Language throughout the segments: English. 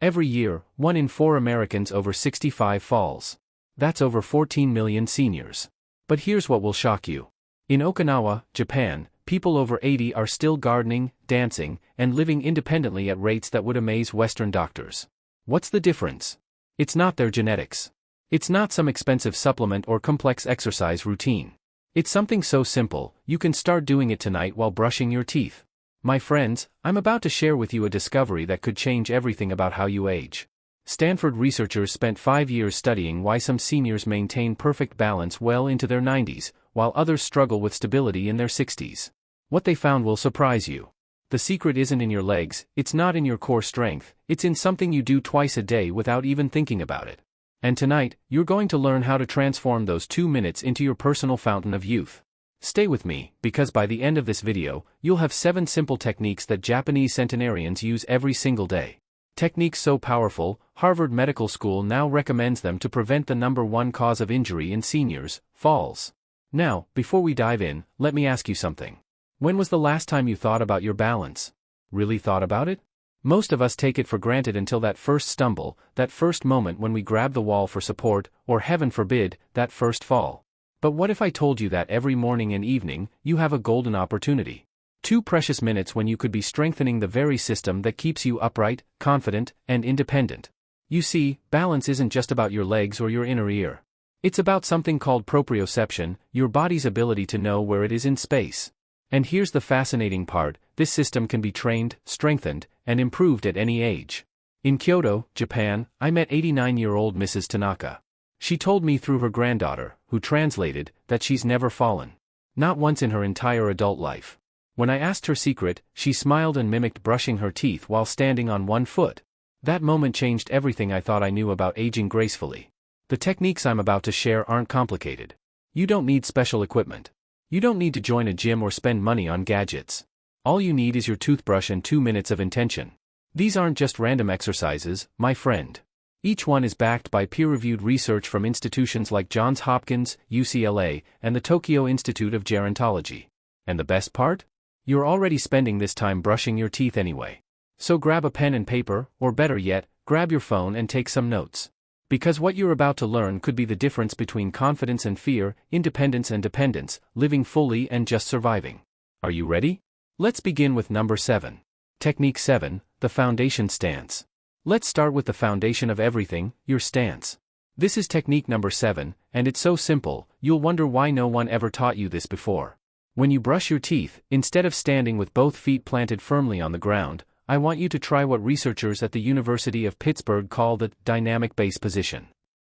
Every year, 1 in 4 Americans over 65 falls. That's over 14 million seniors. But here's what will shock you. In Okinawa, Japan, people over 80 are still gardening, dancing, and living independently at rates that would amaze Western doctors. What's the difference? It's not their genetics. It's not some expensive supplement or complex exercise routine. It's something so simple, you can start doing it tonight while brushing your teeth. My friends, I'm about to share with you a discovery that could change everything about how you age. Stanford researchers spent 5 years studying why some seniors maintain perfect balance well into their 90s, while others struggle with stability in their 60s. What they found will surprise you. The secret isn't in your legs, it's not in your core strength, it's in something you do twice a day without even thinking about it. And tonight, you're going to learn how to transform those 2 minutes into your personal fountain of youth. Stay with me, because by the end of this video, you'll have 7 simple techniques that Japanese centenarians use every single day. Techniques so powerful, Harvard Medical School now recommends them to prevent the #1 cause of injury in seniors, falls. Now, before we dive in, let me ask you something. When was the last time you thought about your balance? Really thought about it? Most of us take it for granted until that first stumble, that first moment when we grab the wall for support, or heaven forbid, that first fall. But what if I told you that every morning and evening, you have a golden opportunity? 2 precious minutes when you could be strengthening the very system that keeps you upright, confident, and independent. You see, balance isn't just about your legs or your inner ear. It's about something called proprioception, your body's ability to know where it is in space. And here's the fascinating part, this system can be trained, strengthened, and improved at any age. In Kyoto, Japan, I met 89-year-old Mrs. Tanaka. She told me through her granddaughter, who translated, that she's never fallen. Not once in her entire adult life. When I asked her secret, she smiled and mimicked brushing her teeth while standing on one foot. That moment changed everything I thought I knew about aging gracefully. The techniques I'm about to share aren't complicated. You don't need special equipment. You don't need to join a gym or spend money on gadgets. All you need is your toothbrush and 2 minutes of intention. These aren't just random exercises, my friend. Each one is backed by peer-reviewed research from institutions like Johns Hopkins, UCLA, and the Tokyo Institute of Gerontology. And the best part? You're already spending this time brushing your teeth anyway. So grab a pen and paper, or better yet, grab your phone and take some notes. Because what you're about to learn could be the difference between confidence and fear, independence and dependence, living fully and just surviving. Are you ready? Let's begin with number 7. Technique 7, the foundation stance. Let's start with the foundation of everything, your stance. This is technique number 7, and it's so simple, you'll wonder why no one ever taught you this before. When you brush your teeth, instead of standing with both feet planted firmly on the ground, I want you to try what researchers at the University of Pittsburgh call the dynamic base position.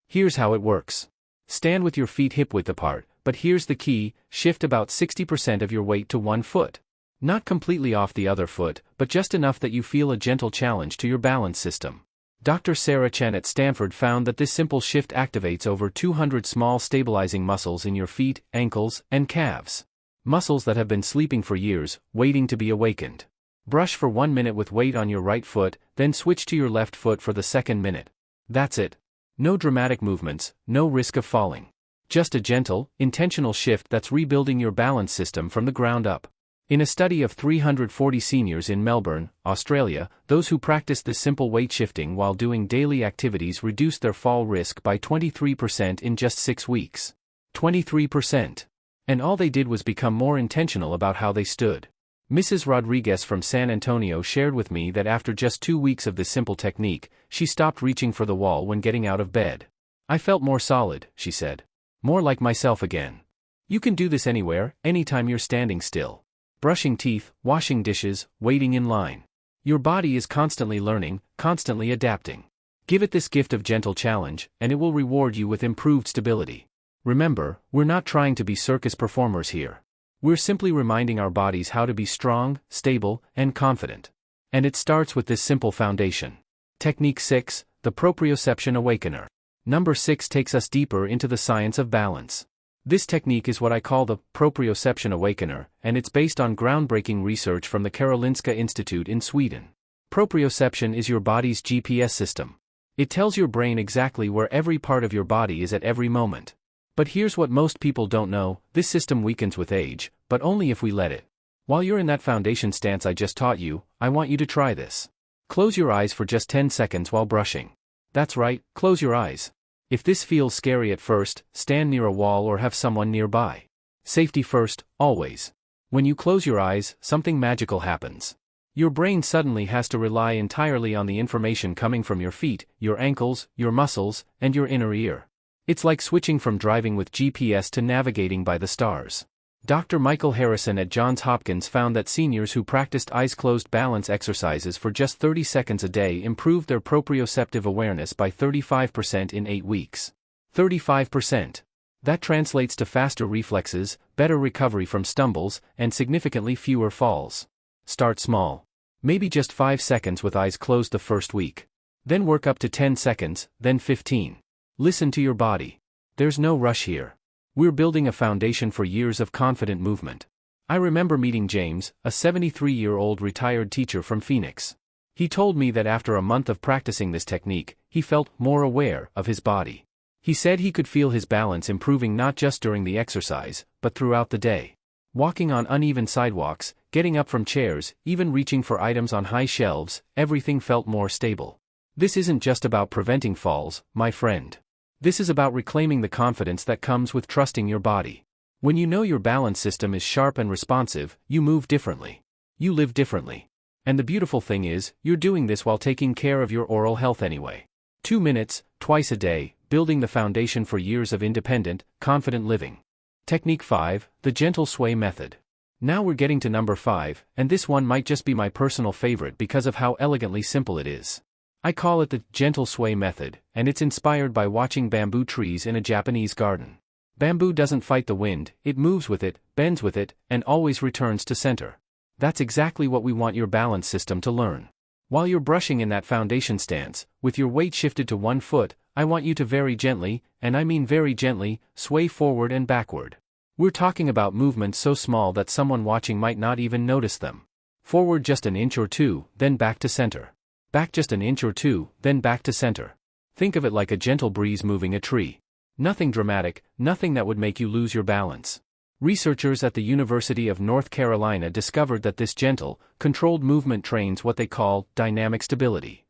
Here's how it works. Stand with your feet hip-width apart, but here's the key, shift about 60% of your weight to one foot. Not completely off the other foot, but just enough that you feel a gentle challenge to your balance system. Dr. Sarah Chen at Stanford found that this simple shift activates over 200 small stabilizing muscles in your feet, ankles, and calves. Muscles that have been sleeping for years, waiting to be awakened. Brush for 1 minute with weight on your right foot, then switch to your left foot for the second minute. That's it. No dramatic movements, no risk of falling. Just a gentle, intentional shift that's rebuilding your balance system from the ground up. In a study of 340 seniors in Melbourne, Australia, those who practiced this simple weight shifting while doing daily activities reduced their fall risk by 23% in just 6 weeks. 23%. And all they did was become more intentional about how they stood. Mrs. Rodriguez from San Antonio shared with me that after just 2 weeks of this simple technique, she stopped reaching for the wall when getting out of bed. I felt more solid, she said. More like myself again. You can do this anywhere, anytime you're standing still. Brushing teeth, washing dishes, waiting in line. Your body is constantly learning, constantly adapting. Give it this gift of gentle challenge, and it will reward you with improved stability. Remember, we're not trying to be circus performers here. We're simply reminding our bodies how to be strong, stable, and confident. And it starts with this simple foundation. Technique 6, the proprioception awakener. Number 6 takes us deeper into the science of balance. This technique is what I call the proprioception awakener, and it's based on groundbreaking research from the Karolinska Institute in Sweden. Proprioception is your body's GPS system. It tells your brain exactly where every part of your body is at every moment. But here's what most people don't know, this system weakens with age, but only if we let it. While you're in that foundation stance I just taught you, I want you to try this. Close your eyes for just 10 seconds while brushing. That's right, close your eyes. If this feels scary at first, stand near a wall or have someone nearby. Safety first, always. When you close your eyes, something magical happens. Your brain suddenly has to rely entirely on the information coming from your feet, your ankles, your muscles, and your inner ear. It's like switching from driving with GPS to navigating by the stars. Dr. Michael Harrison at Johns Hopkins found that seniors who practiced eyes-closed balance exercises for just 30 seconds a day improved their proprioceptive awareness by 35% in 8 weeks. 35%. That translates to faster reflexes, better recovery from stumbles, and significantly fewer falls. Start small. Maybe just 5 seconds with eyes closed the first week. Then work up to 10 seconds, then 15. Listen to your body. There's no rush here. We're building a foundation for years of confident movement. I remember meeting James, a 73-year-old retired teacher from Phoenix. He told me that after a month of practicing this technique, he felt more aware of his body. He said he could feel his balance improving not just during the exercise, but throughout the day. Walking on uneven sidewalks, getting up from chairs, even reaching for items on high shelves, everything felt more stable. This isn't just about preventing falls, my friend. This is about reclaiming the confidence that comes with trusting your body. When you know your balance system is sharp and responsive, you move differently. You live differently. And the beautiful thing is, you're doing this while taking care of your oral health anyway. 2 minutes, twice a day, building the foundation for years of independent, confident living. Technique 5, the gentle sway method. Now we're getting to number 5, and this one might just be my personal favorite because of how elegantly simple it is. I call it the gentle sway method, and it's inspired by watching bamboo trees in a Japanese garden. Bamboo doesn't fight the wind, it moves with it, bends with it, and always returns to center. That's exactly what we want your balance system to learn. While you're brushing in that foundation stance, with your weight shifted to one foot, I want you to very gently, and I mean very gently, sway forward and backward. We're talking about movements so small that someone watching might not even notice them. Forward just an inch or two, then back to center. Back just an inch or two, then back to center. Think of it like a gentle breeze moving a tree. Nothing dramatic, nothing that would make you lose your balance. Researchers at the University of North Carolina discovered that this gentle, controlled movement trains what they call dynamic stability.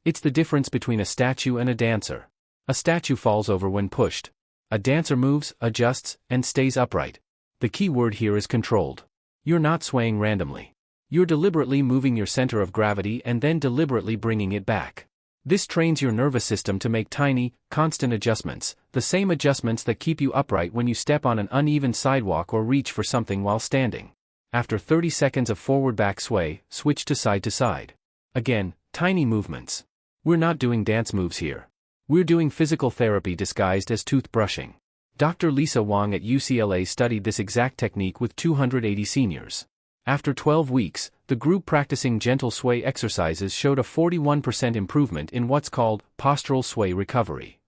It's the difference between a statue and a dancer. A statue falls over when pushed. A dancer moves, adjusts, and stays upright. The key word here is controlled. You're not swaying randomly. You're deliberately moving your center of gravity and then deliberately bringing it back. This trains your nervous system to make tiny, constant adjustments, the same adjustments that keep you upright when you step on an uneven sidewalk or reach for something while standing. After 30 seconds of forward-back sway, switch to side. Again, tiny movements. We're not doing dance moves here. We're doing physical therapy disguised as toothbrushing. Dr. Lisa Wong at UCLA studied this exact technique with 280 seniors. After 12 weeks, the group practicing gentle sway exercises showed a 41% improvement in what's called postural sway recovery.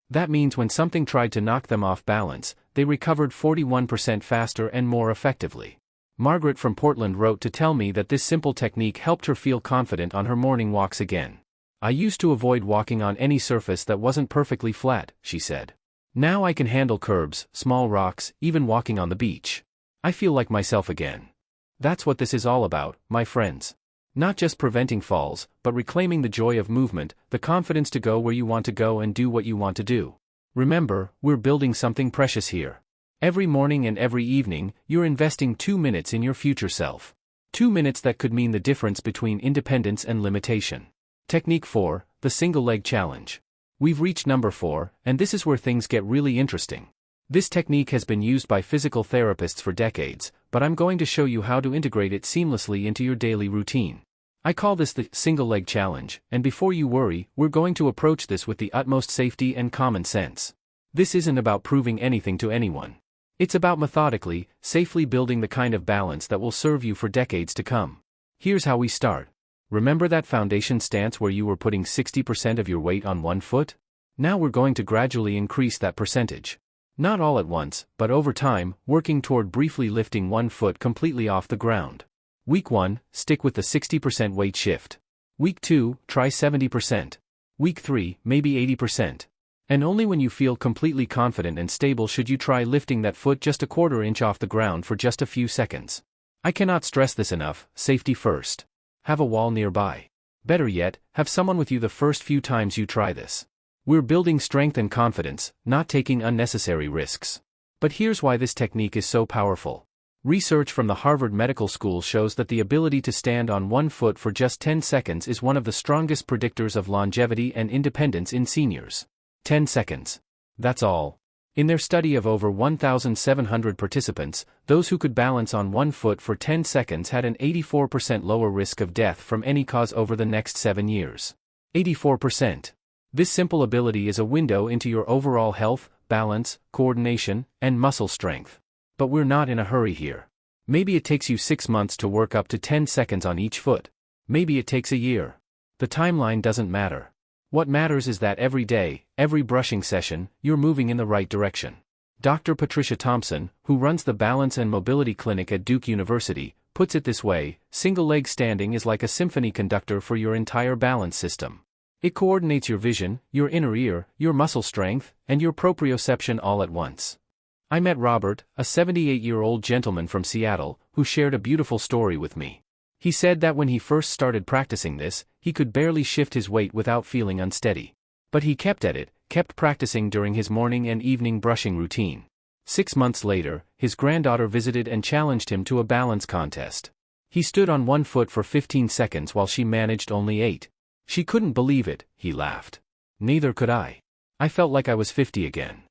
That means when something tried to knock them off balance, they recovered 41% faster and more effectively. Margaret from Portland wrote to tell me that this simple technique helped her feel confident on her morning walks again. I used to avoid walking on any surface that wasn't perfectly flat, she said. Now I can handle curbs, small rocks, even walking on the beach. I feel like myself again. That's what this is all about, my friends. Not just preventing falls, but reclaiming the joy of movement, the confidence to go where you want to go and do what you want to do. Remember, we're building something precious here. Every morning and every evening, you're investing 2 minutes in your future self. 2 minutes that could mean the difference between independence and limitation. Technique 4, the single leg challenge. We've reached number 4, and this is where things get really interesting. This technique has been used by physical therapists for decades, but I'm going to show you how to integrate it seamlessly into your daily routine. I call this the single leg challenge, and before you worry, we're going to approach this with the utmost safety and common sense. This isn't about proving anything to anyone. It's about methodically, safely building the kind of balance that will serve you for decades to come. Here's how we start. Remember that foundation stance where you were putting 60% of your weight on one foot? Now we're going to gradually increase that percentage. Not all at once, but over time, working toward briefly lifting one foot completely off the ground. Week 1, stick with the 60% weight shift. Week 2, try 70%. Week 3, maybe 80%. And only when you feel completely confident and stable should you try lifting that foot just a quarter inch off the ground for just a few seconds. I cannot stress this enough, safety first. Have a wall nearby. Better yet, have someone with you the first few times you try this. We're building strength and confidence, not taking unnecessary risks. But here's why this technique is so powerful. Research from the Harvard Medical School shows that the ability to stand on one foot for just 10 seconds is one of the strongest predictors of longevity and independence in seniors. 10 seconds. That's all. In their study of over 1,700 participants, those who could balance on one foot for 10 seconds had an 84% lower risk of death from any cause over the next 7 years. 84%. This simple ability is a window into your overall health, balance, coordination, and muscle strength. But we're not in a hurry here. Maybe it takes you 6 months to work up to 10 seconds on each foot. Maybe it takes a year. The timeline doesn't matter. What matters is that every day, every brushing session, you're moving in the right direction. Dr. Patricia Thompson, who runs the Balance and Mobility Clinic at Duke University, puts it this way: single-leg standing is like a symphony conductor for your entire balance system. It coordinates your vision, your inner ear, your muscle strength, and your proprioception all at once. I met Robert, a 78-year-old gentleman from Seattle, who shared a beautiful story with me. He said that when he first started practicing this, he could barely shift his weight without feeling unsteady. But he kept at it, kept practicing during his morning and evening brushing routine. 6 months later, his granddaughter visited and challenged him to a balance contest. He stood on one foot for 15 seconds while she managed only 8. She couldn't believe it, he laughed. Neither could I. I felt like I was 50 again.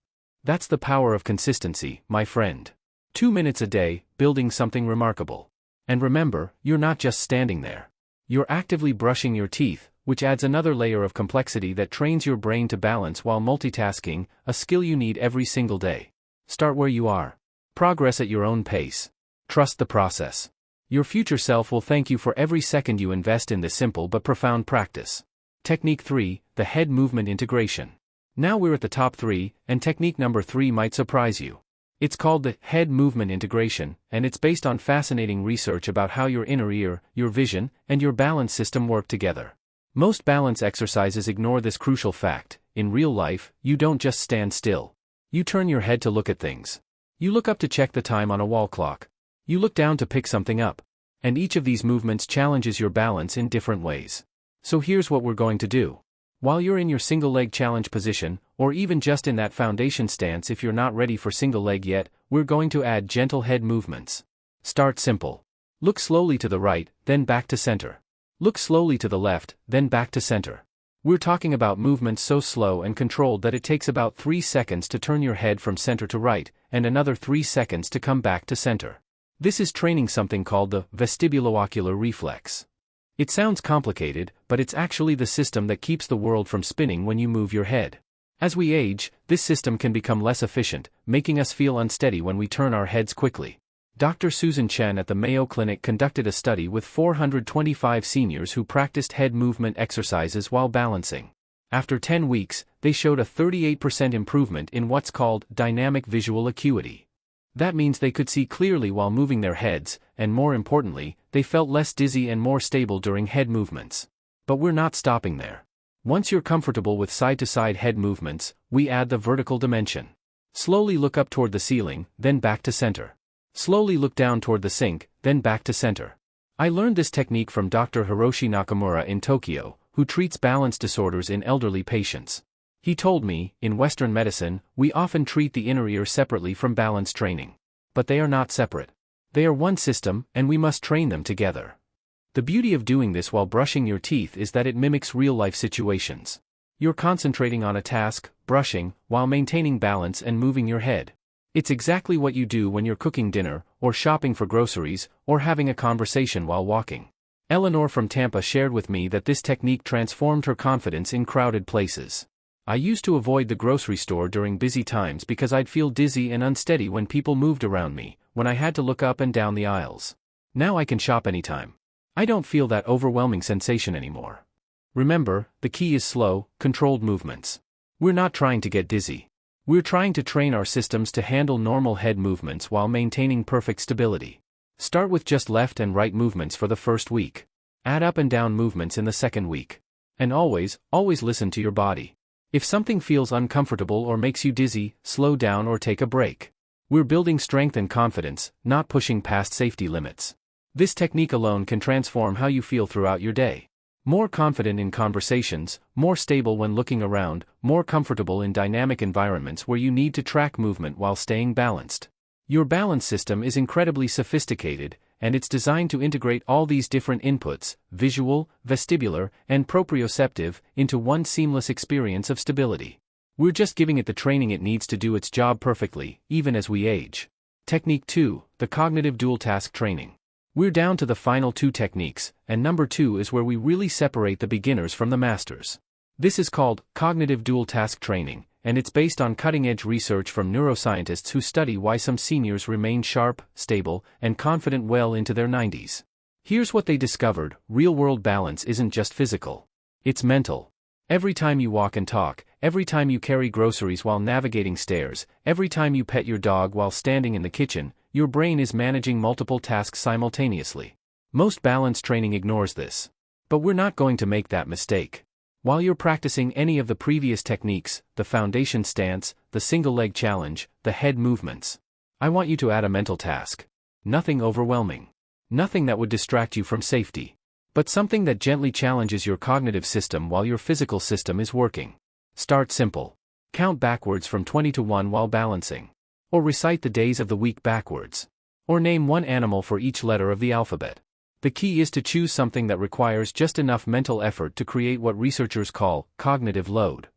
That's the power of consistency, my friend. 2 minutes a day, building something remarkable. And remember, you're not just standing there. You're actively brushing your teeth, which adds another layer of complexity that trains your brain to balance while multitasking, a skill you need every single day. Start where you are. Progress at your own pace. Trust the process. Your future self will thank you for every second you invest in this simple but profound practice. Technique 3, the head movement integration. Now we're at the top 3, and technique number 3 might surprise you. It's called the head movement integration, and it's based on fascinating research about how your inner ear, your vision, and your balance system work together. Most balance exercises ignore this crucial fact. In real life, you don't just stand still. You turn your head to look at things. You look up to check the time on a wall clock. You look down to pick something up. And each of these movements challenges your balance in different ways. So here's what we're going to do. While you're in your single-leg challenge position, or even just in that foundation stance if you're not ready for single leg yet, we're going to add gentle head movements. Start simple. Look slowly to the right, then back to center. Look slowly to the left, then back to center. We're talking about movements so slow and controlled that it takes about 3 seconds to turn your head from center to right, and another 3 seconds to come back to center. This is training something called the vestibulo-ocular reflex. It sounds complicated, but it's actually the system that keeps the world from spinning when you move your head. As we age, this system can become less efficient, making us feel unsteady when we turn our heads quickly. Dr. Susan Chen at the Mayo Clinic conducted a study with 425 seniors who practiced head movement exercises while balancing. After 10 weeks, they showed a 38% improvement in what's called dynamic visual acuity. That means they could see clearly while moving their heads, and more importantly, they felt less dizzy and more stable during head movements. But we're not stopping there. Once you're comfortable with side-to-side head movements, we add the vertical dimension. Slowly look up toward the ceiling, then back to center. Slowly look down toward the sink, then back to center. I learned this technique from Dr. Hiroshi Nakamura in Tokyo, who treats balance disorders in elderly patients. He told me, in Western medicine, we often treat the inner ear separately from balance training. But they are not separate. They are one system, and we must train them together. The beauty of doing this while brushing your teeth is that it mimics real-life situations. You're concentrating on a task, brushing, while maintaining balance and moving your head. It's exactly what you do when you're cooking dinner, or shopping for groceries, or having a conversation while walking. Eleanor from Tampa shared with me that this technique transformed her confidence in crowded places. I used to avoid the grocery store during busy times because I'd feel dizzy and unsteady when people moved around me, when I had to look up and down the aisles. Now I can shop anytime. I don't feel that overwhelming sensation anymore. Remember, the key is slow, controlled movements. We're not trying to get dizzy. We're trying to train our systems to handle normal head movements while maintaining perfect stability. Start with just left and right movements for the first week. Add up and down movements in the second week. And always listen to your body. If something feels uncomfortable or makes you dizzy, slow down or take a break. We're building strength and confidence, not pushing past safety limits. This technique alone can transform how you feel throughout your day. More confident in conversations, more stable when looking around, more comfortable in dynamic environments where you need to track movement while staying balanced. Your balance system is incredibly sophisticated, and it's designed to integrate all these different inputs, visual, vestibular, and proprioceptive, into one seamless experience of stability. We're just giving it the training it needs to do its job perfectly, even as we age. Technique 2, the cognitive dual task training. We're down to the final 2 techniques, and number 2 is where we really separate the beginners from the masters. This is called cognitive dual task training, and it's based on cutting-edge research from neuroscientists who study why some seniors remain sharp, stable, and confident well into their 90s. Here's what they discovered: real-world balance isn't just physical. It's mental. Every time you walk and talk, every time you carry groceries while navigating stairs, every time you pet your dog while standing in the kitchen, your brain is managing multiple tasks simultaneously. Most balance training ignores this. But we're not going to make that mistake. While you're practicing any of the previous techniques, the foundation stance, the single leg challenge, the head movements, I want you to add a mental task. Nothing overwhelming. Nothing that would distract you from safety. But something that gently challenges your cognitive system while your physical system is working. Start simple. Count backwards from 20 to 1 while balancing. Or recite the days of the week backwards. Or name one animal for each letter of the alphabet. The key is to choose something that requires just enough mental effort to create what researchers call cognitive load.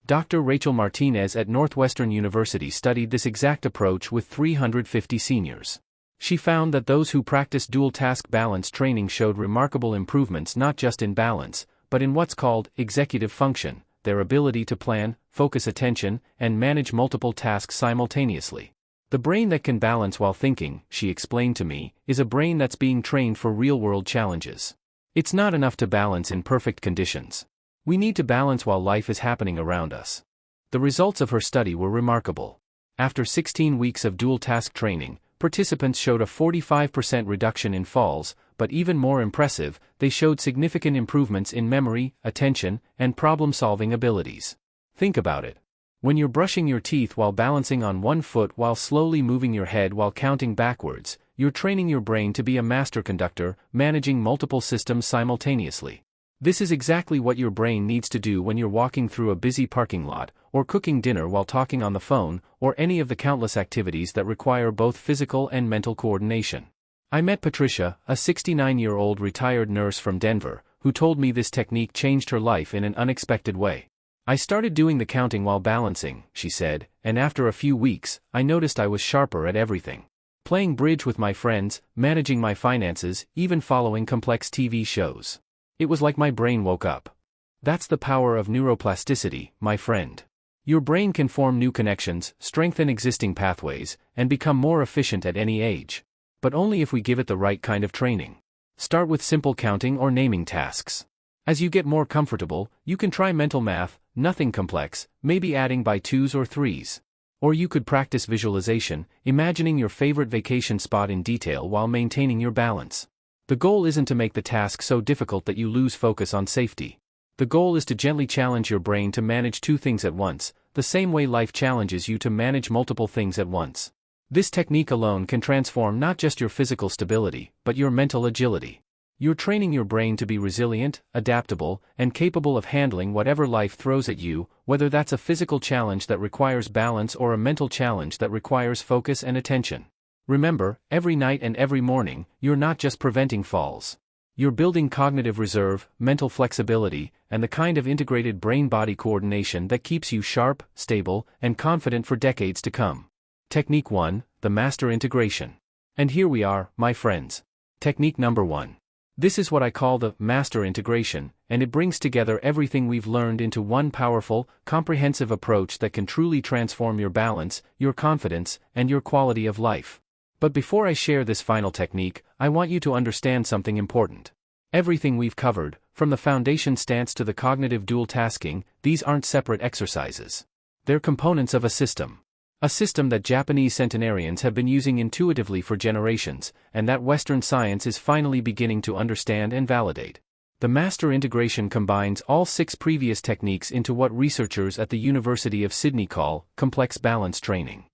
Dr. Rachel Martinez at Northwestern University studied this exact approach with 350 seniors. She found that those who practiced dual-task balance training showed remarkable improvements not just in balance, but in what's called executive function, their ability to plan, focus attention, and manage multiple tasks simultaneously. The brain that can balance while thinking, she explained to me, is a brain that's being trained for real-world challenges. It's not enough to balance in perfect conditions. We need to balance while life is happening around us. The results of her study were remarkable. After 16 weeks of dual-task training, participants showed a 45% reduction in falls, but even more impressive, they showed significant improvements in memory, attention, and problem-solving abilities. Think about it. When you're brushing your teeth while balancing on one foot while slowly moving your head while counting backwards, you're training your brain to be a master conductor, managing multiple systems simultaneously. This is exactly what your brain needs to do when you're walking through a busy parking lot, or cooking dinner while talking on the phone, or any of the countless activities that require both physical and mental coordination. I met Patricia, a 69-year-old retired nurse from Denver, who told me this technique changed her life in an unexpected way. I started doing the counting while balancing, she said, and after a few weeks, I noticed I was sharper at everything. Playing bridge with my friends, managing my finances, even following complex TV shows. It was like my brain woke up. That's the power of neuroplasticity, my friend. Your brain can form new connections, strengthen existing pathways, and become more efficient at any age. But only if we give it the right kind of training. Start with simple counting or naming tasks. As you get more comfortable, you can try mental math, nothing complex, maybe adding by 2s or 3s. Or you could practice visualization, imagining your favorite vacation spot in detail while maintaining your balance. The goal isn't to make the task so difficult that you lose focus on safety. The goal is to gently challenge your brain to manage 2 things at once, the same way life challenges you to manage multiple things at once. This technique alone can transform not just your physical stability, but your mental agility. You're training your brain to be resilient, adaptable, and capable of handling whatever life throws at you, whether that's a physical challenge that requires balance or a mental challenge that requires focus and attention. Remember, every night and every morning, you're not just preventing falls. You're building cognitive reserve, mental flexibility, and the kind of integrated brain-body coordination that keeps you sharp, stable, and confident for decades to come. Technique 1, the master integration. And here we are, my friends. Technique number 1. This is what I call the master integration, and it brings together everything we've learned into one powerful, comprehensive approach that can truly transform your balance, your confidence, and your quality of life. But before I share this final technique, I want you to understand something important. Everything we've covered, from the foundation stance to the cognitive dual tasking, these aren't separate exercises. They're components of a system. A system that Japanese centenarians have been using intuitively for generations, and that Western science is finally beginning to understand and validate. The master integration combines all 6 previous techniques into what researchers at the University of Sydney call complex balance training.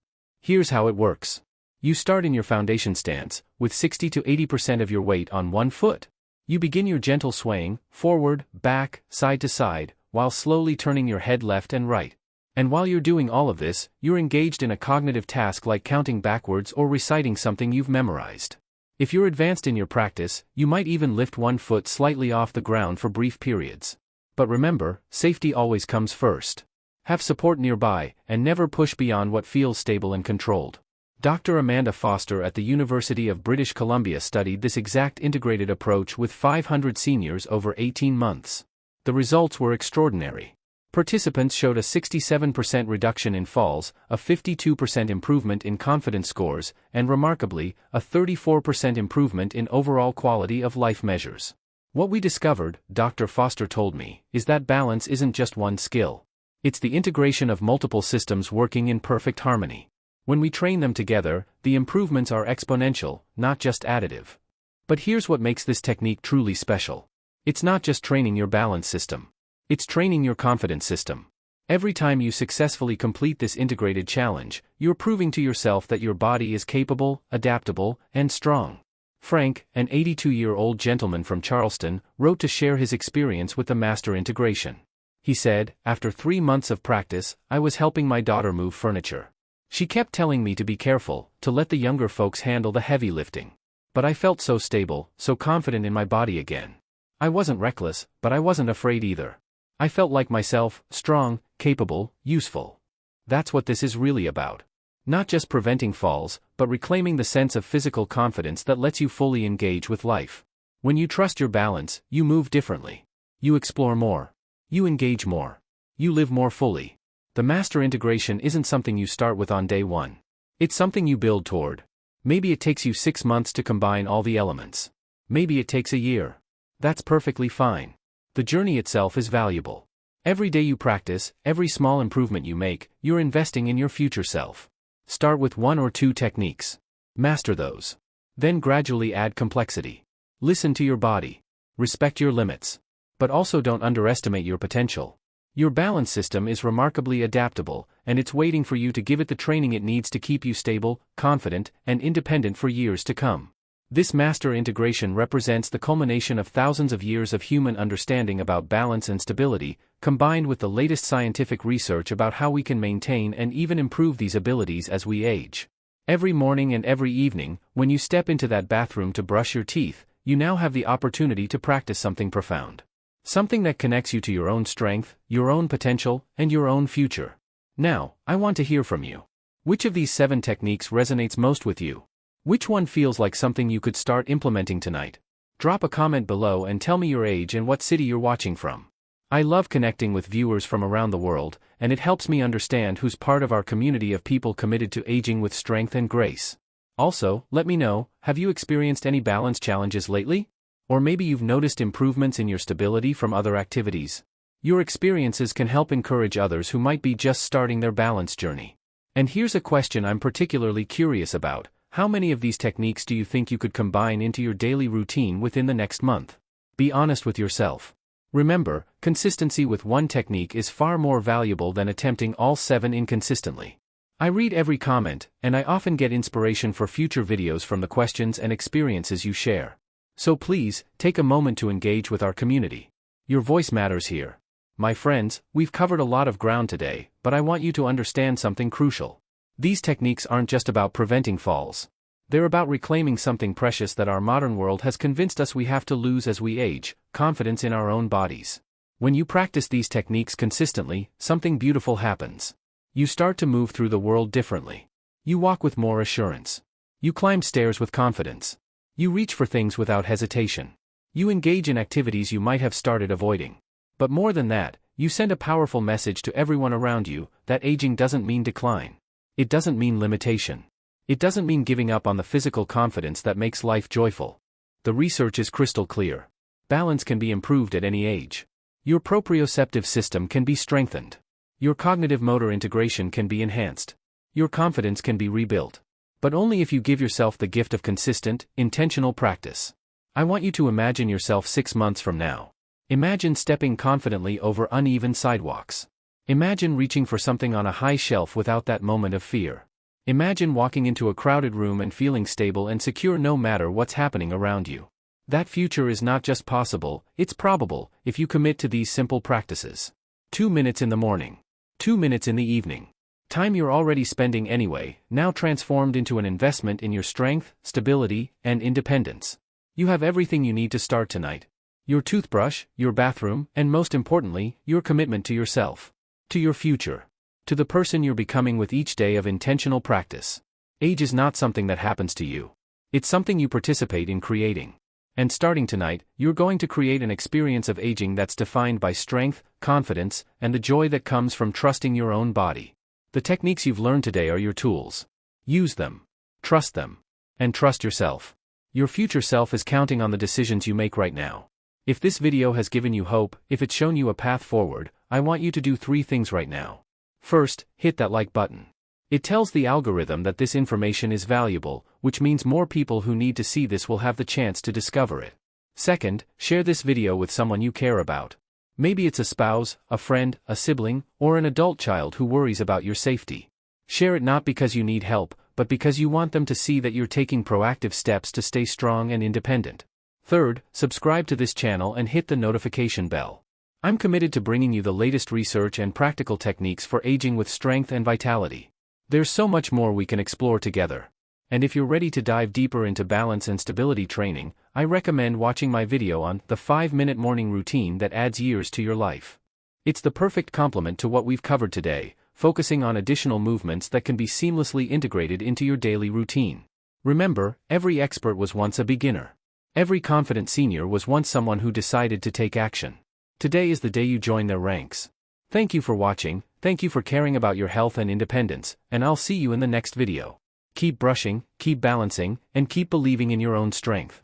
Here's how it works. You start in your foundation stance, with 60 to 80% of your weight on one foot. You begin your gentle swaying, forward, back, side to side, while slowly turning your head left and right. And while you're doing all of this, you're engaged in a cognitive task like counting backwards or reciting something you've memorized. If you're advanced in your practice, you might even lift one foot slightly off the ground for brief periods. But remember, safety always comes first. Have support nearby, and never push beyond what feels stable and controlled. Dr. Amanda Foster at the University of British Columbia studied this exact integrated approach with 500 seniors over 18 months. The results were extraordinary. Participants showed a 67% reduction in falls, a 52% improvement in confidence scores, and remarkably, a 34% improvement in overall quality of life measures. What we discovered, Dr. Foster told me, is that balance isn't just one skill. It's the integration of multiple systems working in perfect harmony. When we train them together, the improvements are exponential, not just additive. But here's what makes this technique truly special. It's not just training your balance system. It's training your confidence system. Every time you successfully complete this integrated challenge, you're proving to yourself that your body is capable, adaptable, and strong. Frank, an 82-year-old gentleman from Charleston, wrote to share his experience with the master integration. He said, "After 3 months of practice, I was helping my daughter move furniture. She kept telling me to be careful, to let the younger folks handle the heavy lifting. But I felt so stable, so confident in my body again. I wasn't reckless, but I wasn't afraid either. I felt like myself, strong, capable, useful." That's what this is really about. Not just preventing falls, but reclaiming the sense of physical confidence that lets you fully engage with life. When you trust your balance, you move differently. You explore more. You engage more. You live more fully. The master integration isn't something you start with on day one. It's something you build toward. Maybe it takes you 6 months to combine all the elements. Maybe it takes a year. That's perfectly fine. The journey itself is valuable. Every day you practice, every small improvement you make, you're investing in your future self. Start with 1 or 2 techniques. Master those. Then gradually add complexity. Listen to your body. Respect your limits. But also don't underestimate your potential. Your balance system is remarkably adaptable, and it's waiting for you to give it the training it needs to keep you stable, confident, and independent for years to come. This master integration represents the culmination of thousands of years of human understanding about balance and stability, combined with the latest scientific research about how we can maintain and even improve these abilities as we age. Every morning and every evening, when you step into that bathroom to brush your teeth, you now have the opportunity to practice something profound. Something that connects you to your own strength, your own potential, and your own future. Now, I want to hear from you. Which of these 7 techniques resonates most with you? Which one feels like something you could start implementing tonight? Drop a comment below and tell me your age and what city you're watching from. I love connecting with viewers from around the world, and it helps me understand who's part of our community of people committed to aging with strength and grace. Also, let me know, have you experienced any balance challenges lately? Or maybe you've noticed improvements in your stability from other activities. Your experiences can help encourage others who might be just starting their balance journey. And here's a question I'm particularly curious about. How many of these techniques do you think you could combine into your daily routine within the next month? Be honest with yourself. Remember, consistency with one technique is far more valuable than attempting all 7 inconsistently. I read every comment, and I often get inspiration for future videos from the questions and experiences you share. So please, take a moment to engage with our community. Your voice matters here. My friends, we've covered a lot of ground today, but I want you to understand something crucial. These techniques aren't just about preventing falls. They're about reclaiming something precious that our modern world has convinced us we have to lose as we age: confidence in our own bodies. When you practice these techniques consistently, something beautiful happens. You start to move through the world differently. You walk with more assurance. You climb stairs with confidence. You reach for things without hesitation. You engage in activities you might have started avoiding. But more than that, you send a powerful message to everyone around you that aging doesn't mean decline. It doesn't mean limitation. It doesn't mean giving up on the physical confidence that makes life joyful. The research is crystal clear. Balance can be improved at any age. Your proprioceptive system can be strengthened. Your cognitive motor integration can be enhanced. Your confidence can be rebuilt. But only if you give yourself the gift of consistent, intentional practice. I want you to imagine yourself 6 months from now. Imagine stepping confidently over uneven sidewalks. Imagine reaching for something on a high shelf without that moment of fear. Imagine walking into a crowded room and feeling stable and secure no matter what's happening around you. That future is not just possible, it's probable, if you commit to these simple practices. 2 minutes in the morning. 2 minutes in the evening. Time you're already spending anyway, now transformed into an investment in your strength, stability, and independence. You have everything you need to start tonight. Your toothbrush, your bathroom, and most importantly, your commitment to yourself. To your future. To the person you're becoming with each day of intentional practice. Age is not something that happens to you. It's something you participate in creating. And starting tonight, you're going to create an experience of aging that's defined by strength, confidence, and the joy that comes from trusting your own body. The techniques you've learned today are your tools. Use them. Trust them. And trust yourself. Your future self is counting on the decisions you make right now. If this video has given you hope, if it's shown you a path forward, I want you to do 3 things right now. First, hit that like button. It tells the algorithm that this information is valuable, which means more people who need to see this will have the chance to discover it. Second, share this video with someone you care about. Maybe it's a spouse, a friend, a sibling, or an adult child who worries about your safety. Share it not because you need help, but because you want them to see that you're taking proactive steps to stay strong and independent. Third, subscribe to this channel and hit the notification bell. I'm committed to bringing you the latest research and practical techniques for aging with strength and vitality. There's so much more we can explore together. And if you're ready to dive deeper into balance and stability training, I recommend watching my video on the 5-minute morning routine that adds years to your life. It's the perfect complement to what we've covered today, focusing on additional movements that can be seamlessly integrated into your daily routine. Remember, every expert was once a beginner. Every confident senior was once someone who decided to take action. Today is the day you join their ranks. Thank you for watching, thank you for caring about your health and independence, and I'll see you in the next video. Keep brushing, keep balancing, and keep believing in your own strength.